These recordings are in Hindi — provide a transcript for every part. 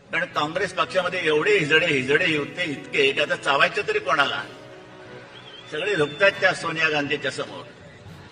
कारण काँग्रेस पक्षामध्ये एवढे हिजडे होते इतके की आता चावायचे तरी कोणाला, सगळे झुकतात त्या सोनिया गांधीच्या समोर।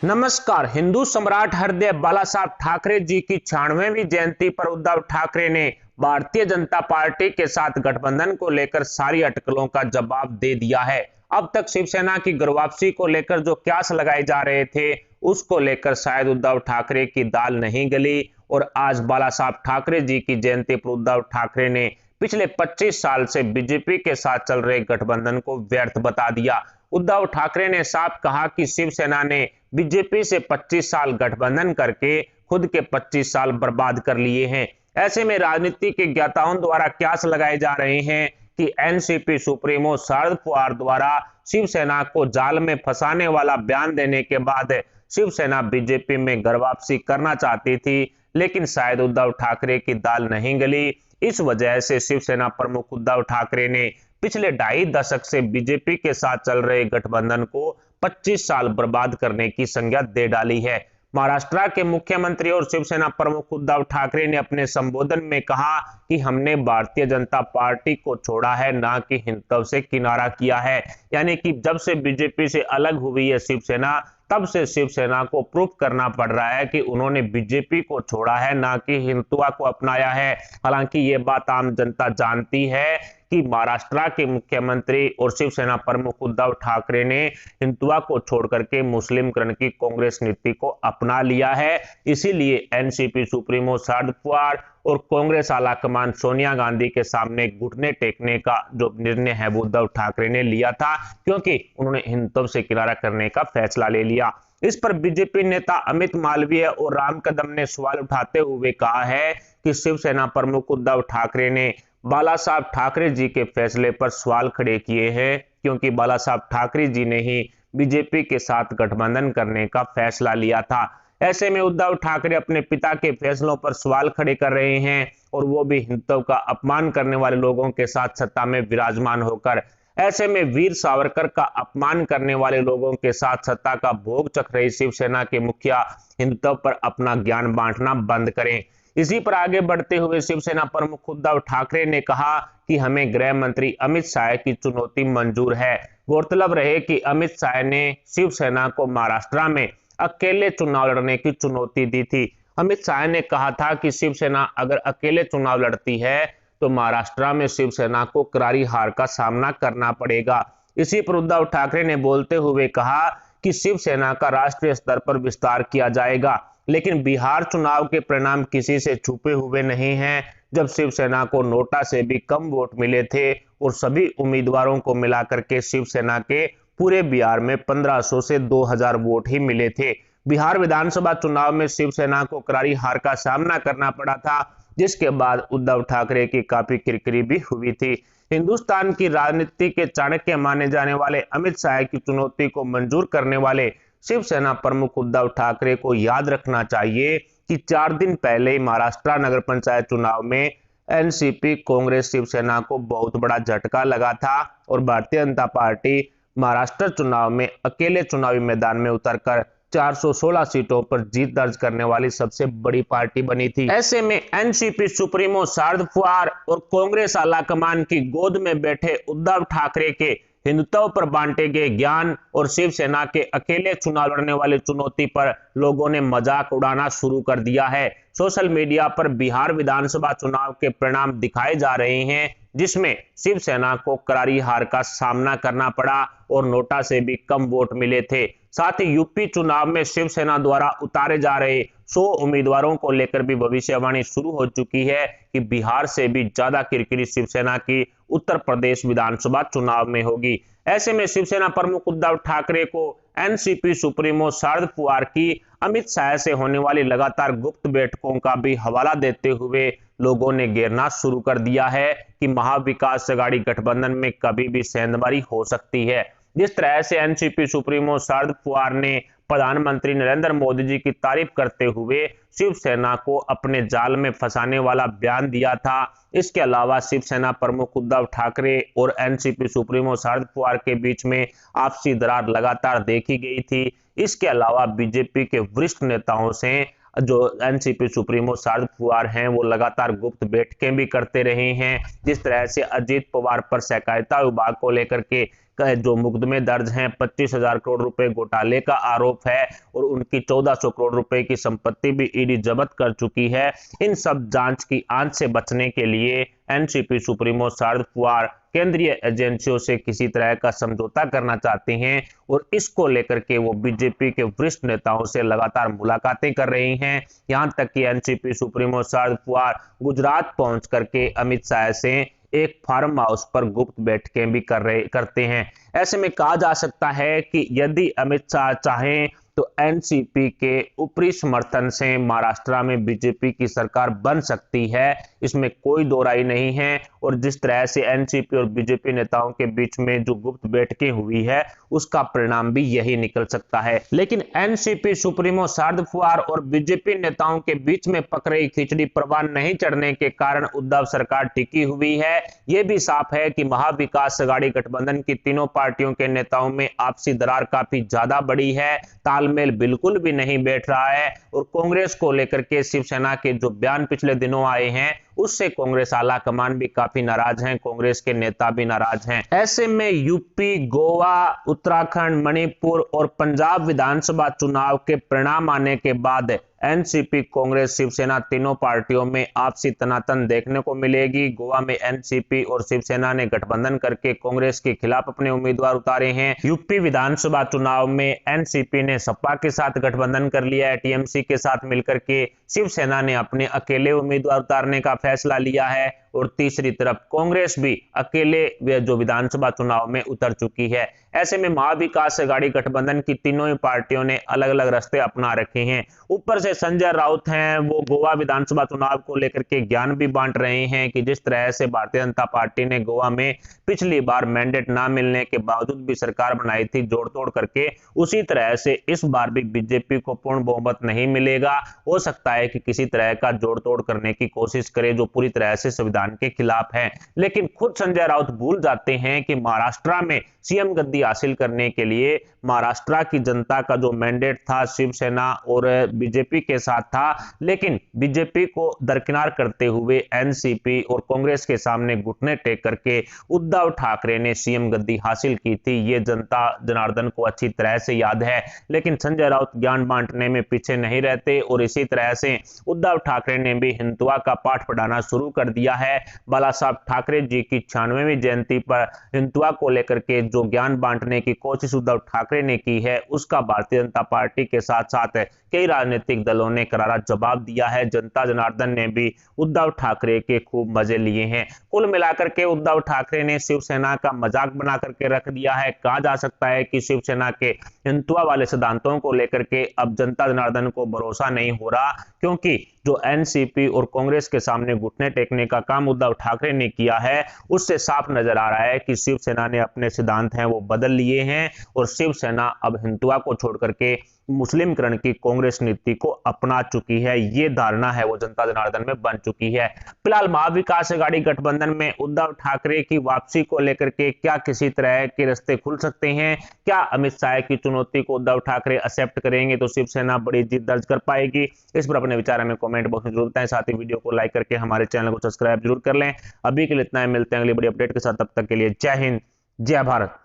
नमस्कार। हिंदू सम्राट हृदय बाला साहब ठाकरे जी की 96वीं जयंती पर उद्धव ठाकरे ने भारतीय जनता पार्टी के साथ गठबंधन को लेकर सारी अटकलों का जवाब दे दिया है। अब तक शिवसेना की घर वापसी को लेकर जो क्यास लगाए जा रहे थे उसको लेकर शायद उद्धव ठाकरे की दाल नहीं गली और आज बाला साहब ठाकरे जी की जयंती पर उद्धव ठाकरे ने पिछले 25 साल से बीजेपी के साथ चल रहे गठबंधन को व्यर्थ बता दिया। उद्धव ठाकरे ने साफ कहा कि शिवसेना ने बीजेपी से 25 साल गठबंधन करके खुद के 25 साल बर्बाद कर लिए हैं। ऐसे में राजनीति के ज्ञाताओं द्वारा क्यास लगाए जा रहे हैं कि एनसीपी सुप्रीमो शरद पवार द्वारा शिवसेना को जाल में फंसाने वाला बयान देने के बाद शिवसेना बीजेपी में घर वापसी करना चाहती थी, लेकिन शायद उद्धव ठाकरे की दाल नहीं गली। इस वजह से शिवसेना प्रमुख उद्धव ठाकरे ने पिछले 2.5 दशक से बीजेपी के साथ चल रहे गठबंधन को 25 साल बर्बाद करने की संज्ञा दे डाली है। महाराष्ट्र के मुख्यमंत्री और शिवसेना प्रमुख उद्धव ठाकरे ने अपने संबोधन में कहा कि हमने भारतीय जनता पार्टी को छोड़ा है, ना कि हिंदुत्व से किनारा किया है। यानी कि जब से बीजेपी से अलग हुई है शिवसेना, तब से शिवसेना को प्रूफ करना पड़ रहा है कि उन्होंने बीजेपी को छोड़ा है, ना कि हिंदुत्व को अपनाया है। हालांकि ये बात आम जनता जानती है कि महाराष्ट्र के मुख्यमंत्री और शिवसेना प्रमुख उद्धव ठाकरे ने हिंदुत्व को छोड़ करके मुस्लिमकरण की कांग्रेस नीति को अपना लिया है। इसीलिए एनसीपी सुप्रीमो शरद पवार और कांग्रेस आलाकमान सोनिया गांधी के सामने घुटने टेकने का जो निर्णय है वो उद्धव ठाकरे ने लिया था, क्योंकि उन्होंने हिंदुत्व से किनारा करने का फैसला ले लिया। इस पर बीजेपी नेता अमित मालवीय और राम कदम ने सवाल उठाते हुए कहा है कि शिवसेना प्रमुख उद्धव ठाकरे ने बाला साहब ठाकरे जी के फैसले पर सवाल खड़े किए हैं, क्योंकि बाला साहब ठाकरे जी ने ही बीजेपी के साथ गठबंधन करने का फैसला लिया था। ऐसे में उद्धव ठाकरे अपने पिता के फैसलों पर सवाल खड़े कर रहे हैं और वो भी हिंदुत्व का अपमान करने वाले लोगों के साथ सत्ता में विराजमान होकर। ऐसे में वीर सावरकर का अपमान करने वाले लोगों के साथ सत्ता का भोग चख रही शिवसेना के मुखिया हिंदुत्व पर अपना ज्ञान बांटना बंद करें। इसी पर आगे बढ़ते हुए शिवसेना प्रमुख उद्धव ठाकरे ने कहा कि हमें गृह मंत्री अमित शाह की चुनौती मंजूर है। गौरतलब रहे कि अमित शाह ने शिवसेना को महाराष्ट्र में अकेले चुनाव लड़ने की चुनौती दी थी। अमित शाह ने कहा था कि शिवसेना अगर अकेले चुनाव लड़ती है तो महाराष्ट्र में शिवसेना को करारी हार का सामना करना पड़ेगा। इसी पर उद्धव ठाकरे ने बोलते हुए कहा कि शिवसेना का राष्ट्रीय स्तर पर विस्तार किया जाएगा, लेकिन बिहार चुनाव के परिणाम किसी से छुपे हुए नहीं हैं। जब शिवसेना को नोटा से भी कम वोट मिले थे और सभी उम्मीदवारों को मिलाकर के शिवसेना के पूरे बिहार में 1500 से 2000 वोट ही मिले थे। बिहार विधानसभा चुनाव में शिवसेना को करारी हार का सामना करना पड़ा था, जिसके बाद उद्धव ठाकरे की काफी किरकिरी भी हुई थी। हिंदुस्तान की राजनीति के चाणक्य माने जाने वाले अमित शाह की चुनौती को मंजूर करने वाले शिवसेना प्रमुख उद्धव ठाकरे को याद रखना चाहिए कि 4 दिन पहले ही महाराष्ट्र नगर पंचायत चुनाव में एनसीपी कांग्रेस शिवसेना को बहुत बड़ा झटका लगा था और भारतीय जनता पार्टी महाराष्ट्र चुनाव में अकेले चुनावी मैदान में उतरकर 416 सीटों पर जीत दर्ज करने वाली सबसे बड़ी पार्टी बनी थी। ऐसे में एनसीपी सुप्रीमो शरद पवार और कांग्रेस आलाकमान की गोद में बैठे उद्धव ठाकरे के हिंदुत्व पर बांटे गए ज्ञान और शिवसेना के अकेले चुनाव लड़ने वाली चुनौती पर लोगों ने मजाक उड़ाना शुरू कर दिया है। सोशल मीडिया पर बिहार विधानसभा चुनाव के परिणाम दिखाए जा रहे हैं, जिसमें शिवसेना को करारी हार का सामना करना पड़ा और नोटा से भी कम वोट मिले थे। साथ ही यूपी चुनाव में शिवसेना द्वारा उतारे जा रहे 100 उम्मीदवारों को लेकर भी भविष्यवाणी शुरू हो चुकी है कि बिहार से भी ज्यादा किरकिरी शिवसेना की उत्तर प्रदेश विधानसभा चुनाव में होगी। ऐसे में शिवसेना प्रमुख उद्धव ठाकरे को एनसीपी सुप्रीमो शरद पवार की अमित शाह से होने वाली लगातार गुप्त बैठकों का भी हवाला देते हुए लोगों ने घेरना शुरू कर दिया है कि महाविकास अघाड़ी गठबंधन में कभी भी सेंधमारी हो सकती है। जिस तरह से एनसीपी सुप्रीमो शरद पवार ने प्रधानमंत्री नरेंद्र मोदी जी की तारीफ करते हुए शिवसेना को अपने जाल में फंसाने वाला बयान दिया था, इसके अलावा शिवसेना प्रमुख उद्धव ठाकरे और एनसीपी सुप्रीमो शरद पवार के बीच में आपसी दरार लगातार देखी गई थी। इसके अलावा बीजेपी के वरिष्ठ नेताओं से जो एनसीपी सुप्रीमो शरद पवार हैं वो लगातार गुप्त बैठकें भी करते रहे हैं। जिस तरह से अजीत पवार पर सहकारिता विभाग को लेकर के जो मुकदमे दर्ज हैं, 25,000 करोड़ रुपए घोटाले का आरोप है और उनकी 1400 करोड़ रुपए की संपत्ति भी ईडी जब्त कर चुकी है। इन सब जांच की आंच से बचने के लिए एनसीपी सुप्रीमो शरद पवार केंद्रीय एजेंसियों से किसी तरह का समझौता करना चाहते हैं और इसको लेकर के वो बीजेपी के वरिष्ठ नेताओं से लगातार मुलाकातें कर रहे हैं। यहां तक कि एनसीपी सुप्रीमो शरद पवार गुजरात पहुंच करके अमित शाह से एक फार्म हाउस पर गुप्त बैठकें भी करते हैं। ऐसे में कहा जा सकता है कि यदि अमित शाह चाहें तो एनसीपी के ऊपरी समर्थन से महाराष्ट्र में बीजेपी की सरकार बन सकती है, इसमें कोई दो राय नहीं है। और जिस तरह से एनसीपी और बीजेपी नेताओं के बीच में जो गुप्त बैठकें हुई है उसका परिणाम भी यही निकल सकता है। लेकिन एनसीपी सुप्रीमो शरद पवार और बीजेपी नेताओं के बीच में पक रही खिचड़ी परवान नहीं चढ़ने के कारण उद्धव सरकार टिकी हुई है। यह भी साफ है कि महाविकास अघाड़ी गठबंधन की तीनों पार्टियों के नेताओं में आपसी दरार काफी ज्यादा बड़ी है, तालमेल बिल्कुल भी नहीं बैठ रहा है। और कांग्रेस को लेकर के शिवसेना के जो बयान पिछले दिनों आए हैं उससे कांग्रेस आला कमान भी काफी नाराज हैं, कांग्रेस के नेता भी नाराज हैं। ऐसे में यूपी, गोवा, उत्तराखंड, मणिपुर और पंजाब विधानसभा चुनाव के परिणाम आने के बाद एनसीपी, कांग्रेस, शिवसेना तीनों पार्टियों में आपसी तनातन देखने को मिलेगी। गोवा में एनसीपी और शिवसेना ने गठबंधन करके कांग्रेस के खिलाफ अपने उम्मीदवार उतारे हैं। यूपी विधानसभा चुनाव में एनसीपी ने सपा के साथ गठबंधन कर लिया है, टीएमसी के साथ मिलकर के शिवसेना ने अपने अकेले उम्मीदवार उतारने का फैसला लिया है और तीसरी तरफ कांग्रेस भी अकेले जो विधानसभा चुनाव में उतर चुकी है। ऐसे में महाविकास अघाड़ी गठबंधन की तीनों ही पार्टियों ने अलग अलग रास्ते अपना रखे हैं। ऊपर से संजय राउत हैं, वो गोवा विधानसभा चुनाव को लेकर के ज्ञान भी बांट रहे हैं कि जिस तरह से भारतीय जनता पार्टी ने गोवा में पिछली बार मैंडेट ना मिलने के बावजूद भी सरकार बनाई थी जोड़ तोड़ करके, उसी तरह से इस बार भी बीजेपी को पूर्ण बहुमत नहीं मिलेगा। हो सकता है कि किसी तरह का जोड़ तोड़ करने की कोशिश करे जो पूरी तरह से संविधान के खिलाफ है। लेकिन खुद संजय राउत भूल जाते हैं कि महाराष्ट्र में सीएम गद्दी हासिल करने के लिए महाराष्ट्र की जनता का जो मैंडेट था शिवसेना और बीजेपी के साथ था, लेकिन बीजेपी को दरकिनार करते हुए एनसीपी और कांग्रेस के सामने घुटने टेक करके उद्धव ठाकरे ने सीएम गद्दी हासिल की थी। ये जनता जनार्दन को अच्छी तरह से याद है। लेकिन संजय राउत ज्ञान बांटने में पीछे नहीं रहते और इसी तरह से उद्धव ठाकरे ने भी हिंदुआ का पाठ पढ़ाना शुरू कर दिया है। बाला साहब ठाकरे जी की 96वीं जयंती पर हिंदुआ को लेकर के जो ज्ञान बांटने की कोशिश उद्धव ठाकरे ने की है उसका भारतीय जनता पार्टी के साथ साथ कई राजनीतिक दलों ने करारा जवाब दिया है। जनता जनार्दन ने भी उद्धव ठाकरे के खूब मजे लिए हैं। कुल मिलाकर के उद्धव ठाकरे ने शिवसेना का मजाक बना करके रख दिया है। कहा जा सकता है कि शिवसेना के हिंदुआ वाले सिद्धांतों को लेकर के अब जनता जनार्दन को भरोसा नहीं हो रहा, क्योंकि जो एनसीपी और कांग्रेस के सामने घुटने टेकने का काम उद्धव ठाकरे ने किया है उससे साफ नजर आ रहा है कि शिवसेना ने अपने सिद्धांत हैं वो बदल लिए हैं और शिवसेना अब हिंदुआ को छोड़ करके मुस्लिमकरण की कांग्रेस नीति को अपना चुकी है। ये धारणा है वो जनता जनार्दन में बन चुकी है। फिलहाल महाविकास अघाड़ी गठबंधन में उद्धव ठाकरे की वापसी को लेकर के क्या किसी तरह के रास्ते खुल सकते हैं? क्या अमित शाह की चुनौती को उद्धव ठाकरे एक्सेप्ट करेंगे तो शिवसेना बड़ी जीत दर्ज कर पाएगी? इस पर अपने विचार हमें कमेंट बॉक्स में जरूर बताएं। साथ ही वीडियो को लाइक करके हमारे चैनल को सब्सक्राइब जरूर कर लें। अभी के लिए इतना ही, मिलते हैं अगली बड़ी अपडेट के साथ। तब तक के लिए जय हिंद, जय भारत।